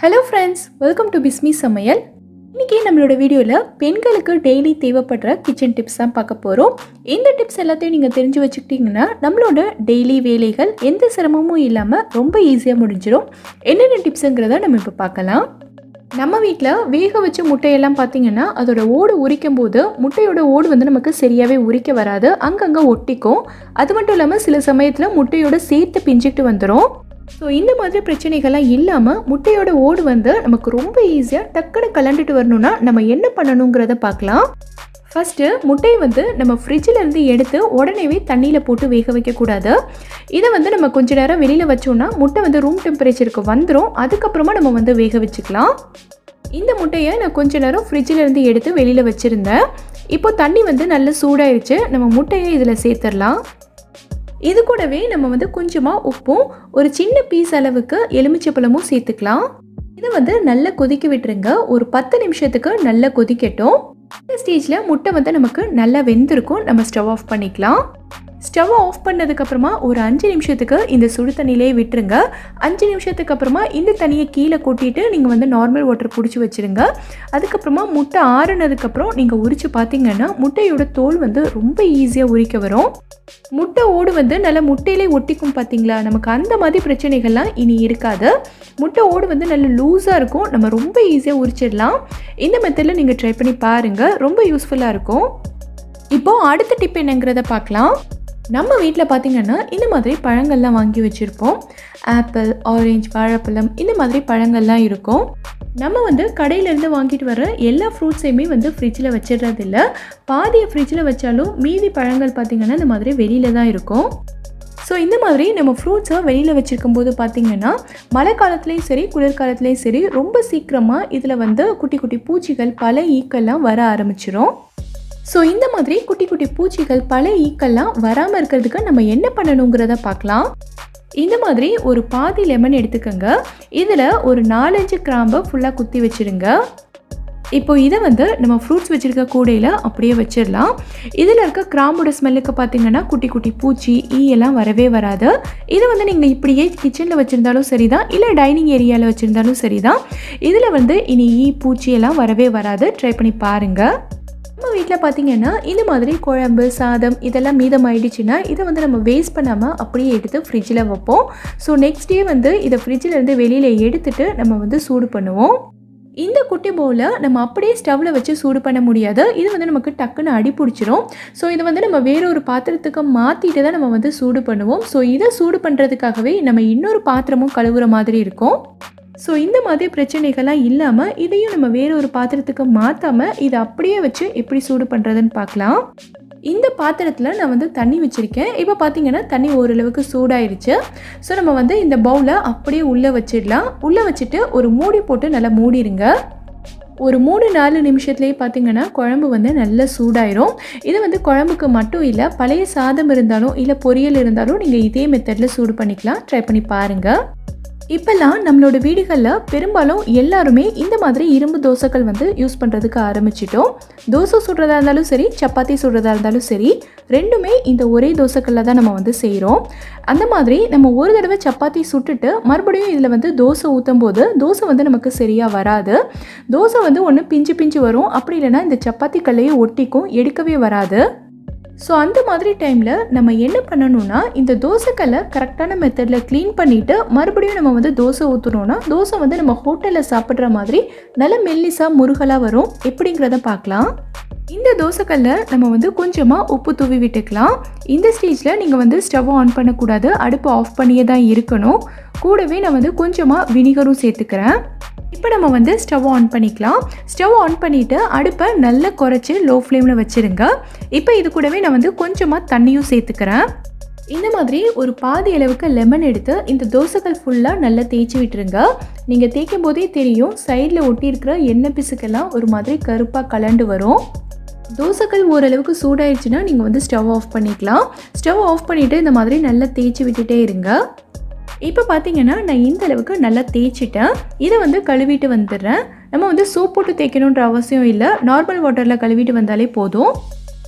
Hello friends, welcome to Bismi Samayal. இன்னைக்கு நம்மளோட வீடியோல பெண்களுக்கு டெய்லி தேவைப்படுற கிச்சன் டிப்ஸ் தான் பார்க்க போறோம். இந்த டிப்ஸ் எல்லாத்தையும் நீங்க தெரிஞ்சு வச்சுக்கிட்டீங்கன்னா நம்மளோட டெய்லி வேலைகள் எந்த சிரமமும் இல்லாம ரொம்ப ஈஸியா முடிஞ்சிரும். என்னென்ன டிப்ஸ்ங்கறத நம்ம இப்ப பார்க்கலாம். நம்ம வீட்ல வேக வச்ச முட்டையெல்லாம் பாத்தீங்கன்னா அதோட ஓடு உரிக்கும் போது முட்டையோட ஓடு வந்து நமக்கு சரியாவே உரிக்க வராது. அங்கங்க ஒட்டிக்கும். அது மட்டும் இல்லாம சில சமயத்துல முட்டையோட சேர்த்து பிஞ்சிட்டு வந்துரும். ஸோ இந்த மாதிரி பிரச்சனைகள்லாம் இல்லாமல் முட்டையோட ஓடு வந்து நமக்கு ரொம்ப ஈஸியாக டக்குன்னு கலண்டுட்டு வரணும்னா நம்ம என்ன பண்ணணுங்கிறத பார்க்கலாம். ஃபஸ்ட்டு முட்டையை வந்து நம்ம ஃப்ரிட்ஜிலேருந்து எடுத்து உடனேவே தண்ணியில் போட்டு வேக வைக்கக்கூடாது. இதை வந்து நம்ம கொஞ்ச நேரம் வெளியில் வச்சோன்னா முட்டை வந்து ரூம் டெம்பரேச்சருக்கு வந்துடும். அதுக்கப்புறமா நம்ம வந்து வேக வச்சுக்கலாம். இந்த முட்டையை நான் கொஞ்ச நேரம் ஃப்ரிட்ஜிலேருந்து எடுத்து வெளியில் வச்சுருந்தேன். இப்போ தண்ணி வந்து நல்லா சூடாயிடுச்சு. நம்ம முட்டையை இதில் சேர்த்துடலாம். இது கூடவே நம்ம வந்து கொஞ்சமாக உப்பும் ஒரு சின்ன பீஸ் அளவுக்கு எலுமிச்சைப்பழமும் சேர்த்துக்கலாம். இதை வந்து நல்லா கொதிக்க விட்டுருங்க. ஒரு 10 நிமிஷத்துக்கு நல்லா கொதிக்கட்டும். இந்த ஸ்டேஜில் முட்டை வந்து நமக்கு நல்லா வெந்திருக்கும். நம்ம ஸ்டவ் ஆஃப் பண்ணிக்கலாம். ஸ்டவ் ஆஃப் பண்ணதுக்கப்புறமா ஒரு 5 நிமிஷத்துக்கு இந்த சுடு தண்ணியிலே விட்டுருங்க. 5 நிமிஷத்துக்கு அப்புறமா இந்த தண்ணியை கீழே கொட்டிட்டு நீங்கள் வந்து நார்மல் வாட்டர் பிடிச்சி வச்சுருங்க. அதுக்கப்புறமா முட்டை ஆறுனதுக்கப்புறம் நீங்கள் உரித்து பார்த்தீங்கன்னா முட்டையோட தோல் வந்து ரொம்ப ஈஸியாக உரிக்க வரும். முட்டை ஓடு வந்து நல்லா முட்டையிலே ஒட்டிக்கும் பார்த்தீங்களா? நமக்கு அந்த மாதிரி பிரச்சனைகள்லாம் இனி இருக்காது. முட்டை ஓடு வந்து நல்ல லூஸாக இருக்கும். நம்ம ரொம்ப ஈஸியாக உரிச்சிடலாம். இந்த மெத்தடில் நீங்கள் ட்ரை பண்ணி பாருங்கள். ரொம்ப யூஸ்ஃபுல்லாக இருக்கும். இப்போது அடுத்த டிப் என்னங்கிறத பார்க்கலாம். நம்ம வீட்டில் பார்த்திங்கன்னா இந்த மாதிரி பழங்கள்லாம் வாங்கி வச்சுருப்போம். ஆப்பிள், ஆரஞ்சு, வாழைப்பழம் இந்த மாதிரி பழங்கள்லாம் இருக்கும். நம்ம வந்து கடையிலேருந்து வாங்கிட்டு வர எல்லா ஃப்ரூட்ஸையுமே வந்து ஃப்ரிட்ஜில் வச்சிடுறதில்ல. பாதியை ஃப்ரிட்ஜில் வச்சாலும் மீதி பழங்கள் பார்த்திங்கன்னா இந்த மாதிரி வெளியில் தான் இருக்கும். ஸோ இந்த மாதிரி நம்ம ஃப்ரூட்ஸை வெளியில் வச்சுருக்கும் போது பார்த்திங்கன்னா மழை காலத்துலேயும் சரி குளிர்காலத்துலேயும் சரி ரொம்ப சீக்கிரமாக இதில் வந்து குட்டி குட்டி பூச்சிகள் பல ஈக்கெல்லாம் வர ஆரம்பிச்சிடும். ஸோ இந்த மாதிரி குட்டி குட்டி பூச்சிகள் பல ஈக்கெல்லாம் வராமல் இருக்கிறதுக்கு நம்ம என்ன பண்ணணுங்கிறத பார்க்கலாம். இந்த மாதிரி ஒரு பாதி லெமன் எடுத்துக்கோங்க. இதில் ஒரு 4-5 கிராம்பை ஃபுல்லாக குத்தி வச்சுருங்க. இப்போ இதை வந்து நம்ம ஃப்ரூட்ஸ் வச்சுருக்க கூடையில் அப்படியே வச்சிடலாம். இதில் இருக்க கிராம்போட ஸ்மெல்லுக்கு பார்த்திங்கன்னா குட்டி குட்டி பூச்சி ஈ எல்லாம் வரவே வராது. இதை வந்து நீங்கள் இப்படியே கிச்சனில் வச்சுருந்தாலும் சரி தான், இல்லை டைனிங் ஏரியாவில் வச்சுருந்தாலும் சரி தான். இதில் வந்து இனி ஈ பூச்சி எல்லாம் வரவே வராது. ட்ரை பண்ணி பாருங்கள். நம்ம வீட்டில் பார்த்திங்கன்னா இந்த மாதிரி குழம்பு சாதம் இதெல்லாம் மீதமாயிடுச்சுன்னா இதை வந்து நம்ம வேஸ்ட் பண்ணாமல் அப்படியே எடுத்து ஃப்ரிட்ஜில் வைப்போம். ஸோ நெக்ஸ்ட் டே வந்து இதை ஃப்ரிட்ஜிலேருந்து வெளியில் எடுத்துகிட்டு நம்ம வந்து சூடு பண்ணுவோம். இந்த குட்டி பவுலை நம்ம அப்படியே ஸ்டவ்வில் வச்சு சூடு பண்ண முடியாது. இது வந்து நமக்கு டக்குன்னு அடி பிடிச்சிரும். ஸோ இதை வந்து நம்ம வேற ஒரு பாத்திரத்துக்கு மாற்றிட்டு தான் நம்ம வந்து சூடு பண்ணுவோம். ஸோ இதை சூடு பண்ணுறதுக்காகவே நம்ம இன்னொரு பாத்திரமும் கழுவுற மாதிரி இருக்கும். ஸோ இந்த மாதிரி பிரச்சனைகள்லாம் இல்லாமல் இதையும் நம்ம வேறு ஒரு பாத்திரத்துக்கு மாற்றாமல் இதை அப்படியே வச்சு எப்படி சூடு பண்ணுறதுன்னு பார்க்கலாம். இந்த பாத்திரத்தில் நான் வந்து தண்ணி வச்சுருக்கேன். இப்போ பார்த்திங்கன்னா தண்ணி ஓரளவுக்கு சூடாயிருச்சு. ஸோ நம்ம வந்து இந்த பவுலை அப்படியே உள்ளே வச்சிடலாம். உள்ளே வச்சுட்டு ஒரு மூடி போட்டு நல்லா மூடிடுங்க. ஒரு 3-4 நிமிஷத்துலேயே பார்த்திங்கன்னா குழம்பு வந்து நல்லா சூடாயிரும். இது வந்து குழம்புக்கு மட்டும் இல்லை, பழைய சாதம் இருந்தாலும் இல்லை பொரியல் இருந்தாலும் நீங்கள் இதே மெத்தடில் சூடு பண்ணிக்கலாம். ட்ரை பண்ணி பாருங்கள். இப்போல்லாம் நம்மளோட வீடுகளில் பெரும்பாலும் எல்லாருமே இந்த மாதிரி இரும்பு தோசைகள் வந்து யூஸ் பண்ணுறதுக்கு ஆரம்பிச்சிட்டோம். தோசை சுடுறதா இருந்தாலும் சரி, சப்பாத்தி சுடுறதா இருந்தாலும் சரி, ரெண்டுமே இந்த ஒரே தோசைக்கல்ல தான் நம்ம வந்து செய்கிறோம். அந்த மாதிரி நம்ம ஒரு தடவை சப்பாத்தி சுட்டுட்டு மறுபடியும் இதில் வந்து தோசை ஊற்றும் போது தோசை வந்து நமக்கு சரியாக வராது. தோசை வந்து ஒன்று பிஞ்சு பிஞ்சு வரும். அப்படி இல்லைன்னா இந்த சப்பாத்தி கல்லையே ஒட்டிக்கும், எடுக்கவே வராது. ஸோ அந்த மாதிரி டைமில் நம்ம என்ன பண்ணணும்னா இந்த தோசைக்கல்லை கரெக்டான மெத்தடில் க்ளீன் பண்ணிவிட்டு மறுபடியும் நம்ம வந்து தோசை ஊற்றணுன்னா தோசை வந்து நம்ம ஹோட்டலில் சாப்பிட்ற மாதிரி நல்ல மெல்லிசாக முருகலாக வரும். எப்படிங்கிறத பார்க்கலாம். இந்த தோசைக்கல்லை நம்ம வந்து கொஞ்சமாக உப்பு தூவி விட்டுக்கலாம். இந்த ஸ்டேஜில் நீங்கள் வந்து ஸ்டவ் ஆன் பண்ணக்கூடாது. அடுப்பு ஆஃப் பண்ணியே தான் இருக்கணும். கூடவே நான் வந்து கொஞ்சமாக வினிகரும் சேர்த்துக்கிறேன். இப்போ நம்ம வந்து ஸ்டவ் ஆன் பண்ணிக்கலாம். ஸ்டவ் ஆன் பண்ணிவிட்டு அடுப்பை நல்லா குறைச்சி லோ ஃப்ளேமில் வச்சுருங்க. இப்போ இது கூடவே நான் வந்து கொஞ்சமாக தண்ணியும் சேர்த்துக்கிறேன். இந்த மாதிரி ஒரு பாதி அளவுக்கு லெமன் எடுத்து இந்த தோசைகள் ஃபுல்லாக நல்லா தேய்ச்சி விட்டுருங்க. நீங்கள் தேய்க்கும் போதே தெரியும் சைடில் ஒட்டி இருக்கிற எண்ணெய் பிசுக்கெல்லாம் ஒரு மாதிரி கருப்பாக கலண்டு வரும். தோசைகள் ஓரளவுக்கு சூடாயிடுச்சுன்னா நீங்கள் வந்து ஸ்டவ் ஆஃப் பண்ணிக்கலாம். ஸ்டவ் ஆஃப் பண்ணிவிட்டு இந்த மாதிரி நல்லா தேய்ச்சி விட்டுட்டே இருங்க. இப்போ பார்த்திங்கன்னா நான் இந்த அளவுக்கு நல்லா தேய்ச்சிட்டேன். இதை வந்து கழுவிட்டு வந்துடுறேன். நம்ம வந்து சோப் போட்டு தேய்க்கணுன்ற அவசியம் இல்லை. நார்மல் வாட்டரில் கழுவிட்டு வந்தாலே போதும்.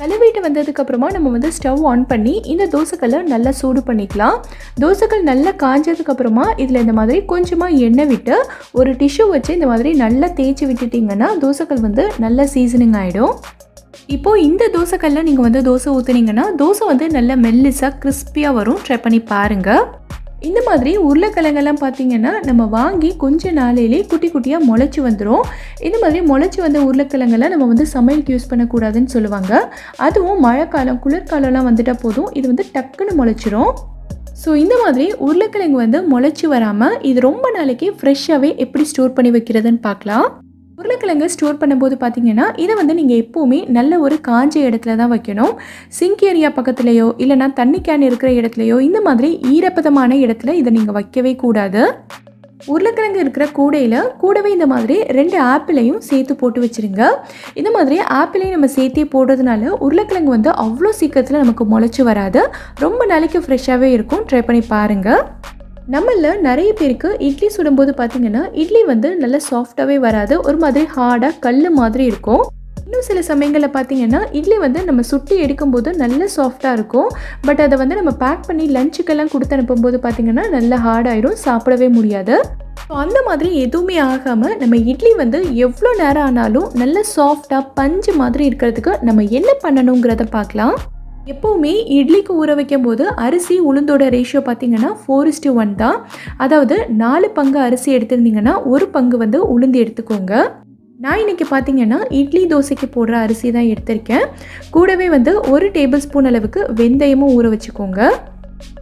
கழுவிட்டு வந்ததுக்கப்புறமா நம்ம வந்து ஸ்டவ் ஆன் பண்ணி இந்த தோசைக்கல்லை நல்லா சூடு பண்ணிக்கலாம். தோசைக்கல் நல்லா காஞ்சதுக்கப்புறமா இதில் இந்த மாதிரி கொஞ்சமாக எண்ணெய் விட்டு ஒரு டிஷ்யூ வச்சு இந்த மாதிரி நல்லா தேய்ச்சி விட்டுட்டிங்கன்னா தோசைக்கல் வந்து நல்லா சீசனிங் ஆகிடும். இப்போது இந்த தோசைக்கல்லில் நீங்கள் வந்து தோசை ஊற்றுனீங்கன்னா தோசை வந்து நல்லா மெல்லிஸாக கிறிஸ்பியாக வரும். ட்ரை பண்ணி பாருங்கள். இந்த மாதிரி உருளைக்கிழங்கெல்லாம் பார்த்திங்கன்னா நம்ம வாங்கி கொஞ்ச நாளையிலே குட்டி குட்டியாக முளைச்சி வந்துடும். இந்த மாதிரி முளைச்சி வந்த உருளைக்கிழங்கெல்லாம் நம்ம வந்து சமையலுக்கு யூஸ் பண்ணக்கூடாதுன்னு சொல்லுவாங்க. அதுவும் மழைக்காலம் குளிர்காலம்லாம் வந்துட்டால் போதும், இது வந்து டக்குன்னு முளைச்சிரும். ஸோ இந்த மாதிரி உருளைக்கிழங்கு வந்து முளைச்சி வராமல் இது ரொம்ப நாளைக்கு ஃப்ரெஷ்ஷாகவே எப்படி ஸ்டோர் பண்ணி வைக்கிறதுன்னு பார்க்கலாம். உருளைக்கிழங்கு ஸ்டோர் பண்ணும்போது பார்த்தீங்கன்னா இதை வந்து நீங்கள் எப்போவுமே நல்ல ஒரு காஞ்ச இடத்துல தான் வைக்கணும். சிங்க் ஏரியா பக்கத்துலையோ இல்லைனா தண்ணி கேன் இருக்கிற இடத்துலையோ இந்த மாதிரி ஈரப்பதமான இடத்துல இதை நீங்கள் வைக்கவே கூடாது. உருளைக்கிழங்கு இருக்கிற கூடவே இந்த மாதிரி 2 ஆப்பிளையும் சேர்த்து போட்டு வச்சுருங்க. இந்த மாதிரி ஆப்பிளையும் நம்ம சேர்த்தே போடுறதுனால உருளைக்கிழங்கு வந்து அவ்வளோ சீக்கிரத்தில் நமக்கு முளைச்சி வராது. ரொம்ப நாளைக்கு ஃப்ரெஷ்ஷாகவே இருக்கும். ட்ரை பண்ணி பாருங்கள். நம்மளில் நிறைய பேருக்கு இட்லி சுடும்போது பார்த்திங்கன்னா இட்லி வந்து நல்லா சாஃப்டாகவே வராது, ஒரு மாதிரி ஹார்டாக கல் மாதிரி இருக்கும். இன்னும் சில சமயங்களில் பார்த்திங்கன்னா இட்லி வந்து நம்ம சுட்டி எடுக்கும்போது நல்ல சாஃப்டாக இருக்கும். பட் அதை வந்து நம்ம பேக் பண்ணி லஞ்சுக்கெல்லாம் கொடுத்து அனுப்பும்போது பார்த்திங்கன்னா நல்லா ஹார்டாயிடும், சாப்பிடவே முடியாது. ஸோ அந்த மாதிரி எதுவுமே ஆகாமல் நம்ம இட்லி வந்து எவ்வளோ நேரம் ஆனாலும் நல்ல சாஃப்டாக பஞ்சு மாதிரி இருக்கிறதுக்கு நம்ம என்ன பண்ணணுங்கிறத பார்க்கலாம். எப்போவுமே இட்லிக்கு ஊற வைக்கும் போது அரிசி உளுந்தோட ரேஷியோ பார்த்திங்கன்னா 4:1 தான். அதாவது 4 பங்கு அரிசி எடுத்திருந்தீங்கன்னா 1 பங்கு வந்து உளுந்து எடுத்துக்கோங்க. நான் இன்றைக்கி பார்த்திங்கன்னா இட்லி தோசைக்கு போடுற அரிசி தான் எடுத்திருக்கேன். கூடவே வந்து 1 டேபிள் ஸ்பூன் அளவுக்கு வெந்தயமும் ஊற வச்சுக்கோங்க.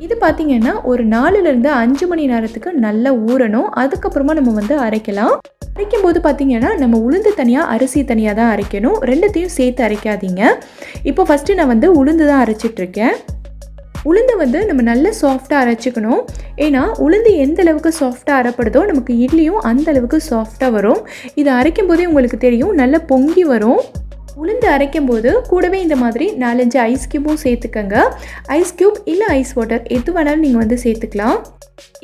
இது பார்த்திங்கன்னா ஒரு 4லேருந்து 5 மணி நேரத்துக்கு நல்லா ஊறணும். அதுக்கப்புறமா நம்ம வந்து அரைக்கலாம். அரைக்கும் போது பார்த்திங்கன்னா நம்ம உளுந்து தனியாக அரிசி தனியாக தான் அரைக்கணும், ரெண்டுத்தையும் சேர்த்து அரைக்காதீங்க. இப்போ ஃபஸ்ட்டு நான் வந்து உளுந்து தான் அரைச்சிட்ருக்கேன். உளுந்தை வந்து நம்ம நல்லா சாஃப்டாக அரைச்சிக்கணும். ஏன்னா உளுந்து எந்த அளவுக்கு சாஃப்டாக அரைப்படுதோ நமக்கு இட்லியும் அந்த அளவுக்கு சாஃப்டாக வரும். இது அரைக்கும் போதே உங்களுக்கு தெரியும், நல்லா பொங்கி வரும். உளுந்து அரைக்கும் போது கூடவே இந்த மாதிரி 4-5 ஐஸ் க்யூப்பும் சேர்த்துக்கங்க. ஐஸ் க்யூப் இல்லை ஐஸ் வாட்டர் எது வேணாலும் நீங்கள் வந்து சேர்த்துக்கலாம்.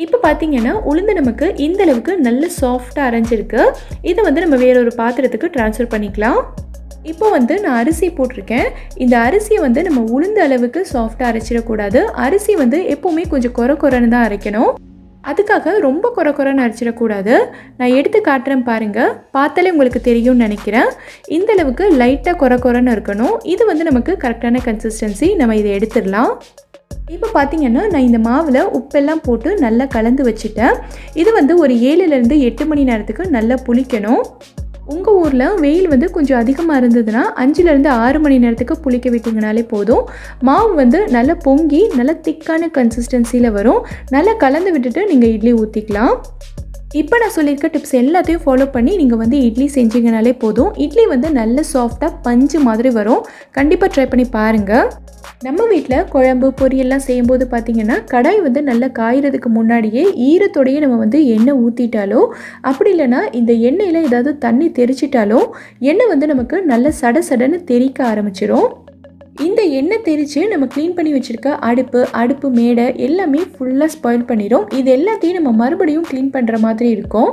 இப்போ பார்த்தீங்கன்னா உளுந்து நமக்கு இந்த அளவுக்கு நல்ல சாஃப்டாக அரைஞ்சிருக்கு. இதை வந்து நம்ம வேறொரு பாத்திரத்துக்கு ட்ரான்ஸ்ஃபர் பண்ணிக்கலாம். இப்போ வந்து நான் அரிசி போட்டிருக்கேன். இந்த அரிசியை வந்து நம்ம உளுந்து அளவுக்கு சாஃப்டாக அரைச்சிடக்கூடாது. அரிசி வந்து எப்போவுமே கொஞ்சம் கொரன்னு தான் அரைக்கணும். அதுக்காக ரொம்ப கொரன்னு அரைச்சிடக்கூடாது. நான் எடுத்து காட்டுறேன் பாருங்கள், பார்த்தாலே உங்களுக்கு தெரியும்னு நினைக்கிறேன். இந்த அளவுக்கு லைட்டாக கொரன்னு இருக்கணும். இது வந்து நமக்கு கரெக்டான கன்சிஸ்டன்சி. நம்ம இதை எடுத்துடலாம். இப்போ பார்த்திங்கன்னா நான் இந்த மாவில் உப்பெல்லாம் போட்டு நல்லா கலந்து வச்சுட்டேன். இது வந்து ஒரு 7லேருந்து 8 மணி நேரத்துக்கு நல்லா புளிக்கணும். உங்கள் ஊரில் வெயில் வந்து கொஞ்சம் அதிகமாக இருந்ததுன்னா 5லேருந்து 6 மணி நேரத்துக்கு புளிக்க விட்டிங்கனாலே போதும். மாவு வந்து நல்லா பொங்கி நல்லா திக்கான கன்சிஸ்டன்சியில் வரும். நல்லா கலந்து விட்டுட்டு நீங்கள் இட்லி ஊற்றிக்கலாம். இப்போ நான் சொல்லியிருக்க டிப்ஸ் எல்லாத்தையும் ஃபாலோ பண்ணி நீங்கள் வந்து இட்லி செஞ்சிங்கனாலே போதும். இட்லி வந்து நல்ல சாஃப்டாக பஞ்சு மாதிரி வரும். கண்டிப்பாக ட்ரை பண்ணி பாருங்கள். நம்ம வீட்டில் குழம்பு பொரியல்லாம் செய்யும்போது பார்த்திங்கன்னா கடாய் வந்து நல்லா காய்கிறதுக்கு முன்னாடியே ஈரத்தோடையே நம்ம வந்து எண்ணெய் ஊற்றிட்டாலோ அப்படி இல்லைனா இந்த எண்ணெயில் ஏதாவது தண்ணி தெரிச்சிட்டாலோ எண்ணெய் வந்து நமக்கு நல்ல சடன்னு தெறிக்க ஆரம்பிச்சிடும். இந்த எண்ணெய் தெரித்து நம்ம க்ளீன் பண்ணி வச்சுருக்க அடுப்பு மேடை எல்லாமே ஃபுல்லாக ஸ்பாயில் பண்ணிடும். இது எல்லாத்தையும் நம்ம மறுபடியும் க்ளீன் பண்ணுற மாதிரி இருக்கும்.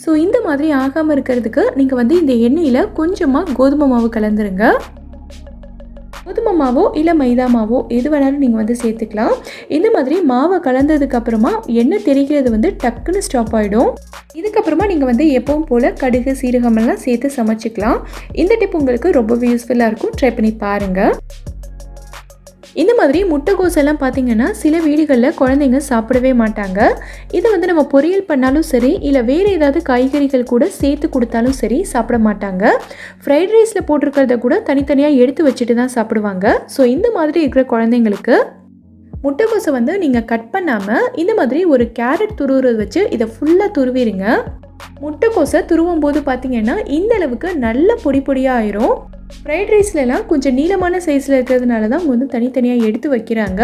ஸோ இந்த மாதிரி ஆகாமல் இருக்கிறதுக்கு நீங்கள் வந்து இந்த எண்ணெயில் கொஞ்சமாக கோதுமை மாவு கலந்துருங்க. கோதுமை மாவோ இல்லை மைதா மாவோ எது வேணாலும் நீங்கள் வந்து சேர்த்துக்கலாம். இந்த மாதிரி மாவை கலந்ததுக்கப்புறமா எண்ணெய் தெரிக்கிறது வந்து டக்குன்னு ஸ்டாப் ஆகிடும். இதுக்கப்புறமா நீங்கள் வந்து எப்பவும் போல் கடுகு சீரகமெல்லாம் சேர்த்து சமைச்சிக்கலாம். இந்த டிப் உங்களுக்கு ரொம்பவே யூஸ்ஃபுல்லாக இருக்கும். ட்ரை பண்ணி பாருங்கள். இந்த மாதிரி முட்டைகோஸ் எல்லாம் பார்த்திங்கன்னா சில வீடுகளில் குழந்தைங்க சாப்பிடவே மாட்டாங்க. இதை வந்து நம்ம பொரியல் பண்ணாலும் சரி இல்லை வேறு ஏதாவது காய்கறிகள் கூட சேர்த்து கொடுத்தாலும் சரி சாப்பிட மாட்டாங்க. ஃப்ரைட் ரைஸில் போட்டிருக்கிறத கூட தனித்தனியாக எடுத்து வச்சுட்டு தான் சாப்பிடுவாங்க. ஸோ இந்த மாதிரி இருக்கிற குழந்தைங்களுக்கு முட்டைகோஸை வந்து நீங்கள் கட் பண்ணாமல் இந்த மாதிரி ஒரு கேரட் துருவுறது வச்சு இதை ஃபுல்லாக துருவிடுங்க. முட்டைக்கோஸை துருவும் போது பார்த்திங்கன்னா இந்த அளவுக்கு நல்ல பொடியாக ஆயிரும். ஃப்ரைட் ரைஸ்லாம் கொஞ்சம் நீளமான சைஸில் இருக்கிறதுனால தான் அவங்க வந்து தனித்தனியாக எடுத்து வைக்கிறாங்க.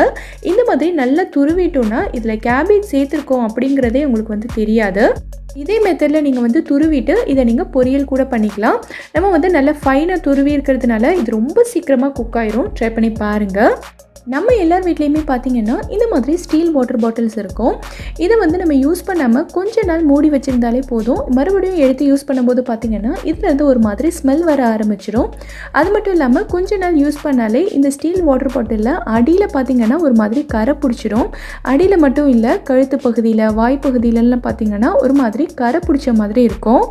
இந்த மாதிரி நல்லா துருவிட்டோன்னா இதில் கேபேஜ் சேர்த்துருக்கோம் அப்படிங்கிறதே உங்களுக்கு வந்து தெரியாது. இதே மெத்தடில் நீங்கள் வந்து துருவிட்டு இதை நீங்கள் பொரியல் கூட பண்ணிக்கலாம். நம்ம வந்து நல்லா ஃபைனாக துருவி இருக்கிறதுனால இது ரொம்ப சீக்கிரமாக குக் ஆயிரும். ட்ரை பண்ணி பாருங்கள். நம்ம எல்லார் வீட்லேயுமே பார்த்திங்கன்னா இந்த மாதிரி ஸ்டீல் வாட்டர் பாட்டில்ஸ் இருக்கும். இதை வந்து நம்ம யூஸ் பண்ணாமல் கொஞ்ச நாள் மூடி வச்சுருந்தாலே போதும். மறுபடியும் எடுத்து யூஸ் பண்ணும்போது பார்த்திங்கன்னா இதுலேருந்து ஒரு மாதிரி ஸ்மெல் வர ஆரம்பிச்சிடும். அது மட்டும் இல்லாமல் கொஞ்ச நாள் யூஸ் பண்ணாலே இந்த ஸ்டீல் வாட்டர் பாட்டிலில் அடியில் பார்த்திங்கன்னா ஒரு மாதிரி கரை பிடிச்சிடும். அடியில் மட்டும் இல்லை, கழுத்து பகுதியில், வாய் பகுதியிலலாம் பார்த்திங்கன்னா ஒரு மாதிரி கரை பிடிச்ச மாதிரி இருக்கும்.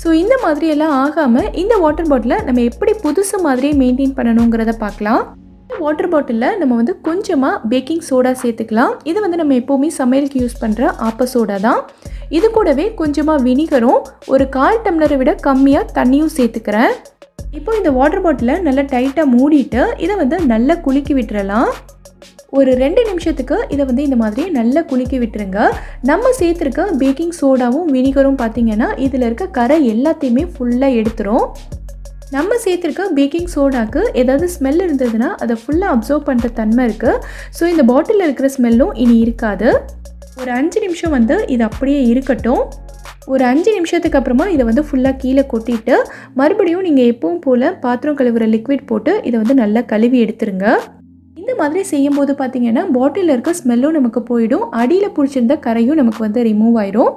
ஸோ இந்த மாதிரியெல்லாம் ஆகாமல் இந்த வாட்டர் பாட்டிலை நம்ம எப்படி புதுசு மாதிரியே மெயின்டைன் பண்ணணுங்கிறத பார்க்கலாம். வாட்டர் பாட்டிலில் நம்ம வந்து கொஞ்சமாக பேக்கிங் சோடா சேர்த்துக்கலாம். இது வந்து நம்ம எப்போவுமே சமையலுக்கு யூஸ் பண்ணுற ஆப்ப சோடா தான். இது கூடவே கொஞ்சமாக வினிகரும் ஒரு 1/4 டம்ளரை விட கம்மியாக தண்ணியும் சேர்த்துக்கிறேன். இப்போ இந்த வாட்டர் பாட்டிலை நல்லா டைட்டாக மூடிட்டு இதை வந்து நல்லா குலுக்கி விட்டுறலாம். ஒரு 2 நிமிஷத்துக்கு இதை வந்து இந்த மாதிரி நல்லா குலுக்கி விட்டுருங்க. நம்ம சேர்த்துருக்க பேக்கிங் சோடாவும் வினிகரும் பார்த்திங்கன்னா இதில் இருக்க கரை எல்லாத்தையுமே ஃபுல்லாக எடுத்துரும். நம்ம சேர்த்துருக்க பேக்கிங் சோடாக்கு ஏதாவது ஸ்மெல் இருந்ததுன்னா அதை ஃபுல்லாக அப்சர்வ் பண்ணுற தன்மை இருக்குது. ஸோ இந்த பாட்டிலில் இருக்கிற ஸ்மெல்லும் இனி இருக்காது. ஒரு 5 நிமிஷம் வந்து இது அப்படியே இருக்கட்டும். ஒரு 5 நிமிஷத்துக்கு அப்புறமா இதை வந்து ஃபுல்லாக கீழே கொட்டிட்டு மறுபடியும் நீங்கள் எப்பவும் போல் பாத்திரம் கழுவுற லிக்விட் போட்டு இதை வந்து நல்லா கழுவி எடுத்துருங்க. இந்த மாதிரி செய்யும்போது பார்த்திங்கன்னா பாட்டிலில் இருக்க ஸ்மெல்லும் நமக்கு போயிடும். அடியில் பிடிச்சிருந்த கரையும் நமக்கு வந்து ரிமூவ் ஆயிடும்.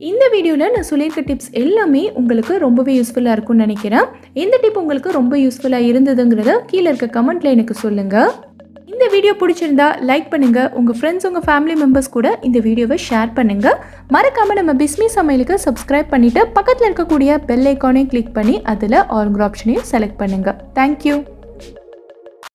இந்த வீடியோவில் நான் சொல்லியிருக்க டிப்ஸ் எல்லாமே உங்களுக்கு ரொம்பவே யூஸ்ஃபுல்லாக இருக்கும்னு நினைக்கிறேன். இந்த டிப் உங்களுக்கு ரொம்ப யூஸ்ஃபுல்லாக இருந்ததுங்கிறத கீழே இருக்க கமெண்ட்டில் எனக்கு சொல்லுங்கள். இந்த வீடியோ பிடிச்சிருந்தா லைக் பண்ணுங்கள். உங்கள் ஃப்ரெண்ட்ஸ், உங்கள் ஃபேமிலி மெம்பர்ஸ் கூட இந்த வீடியோவை ஷேர் பண்ணுங்கள். மறக்காமல் நம்ம பிஸ்மி சமையலுக்கு சப்ஸ்கிரைப் பண்ணிவிட்டு பக்கத்தில் இருக்கக்கூடிய பெல் ஐக்கானையும் கிளிக் பண்ணி அதில் ஆல்ங்கிற ஆப்ஷனையும் செலக்ட் பண்ணுங்கள். தேங்க்யூ.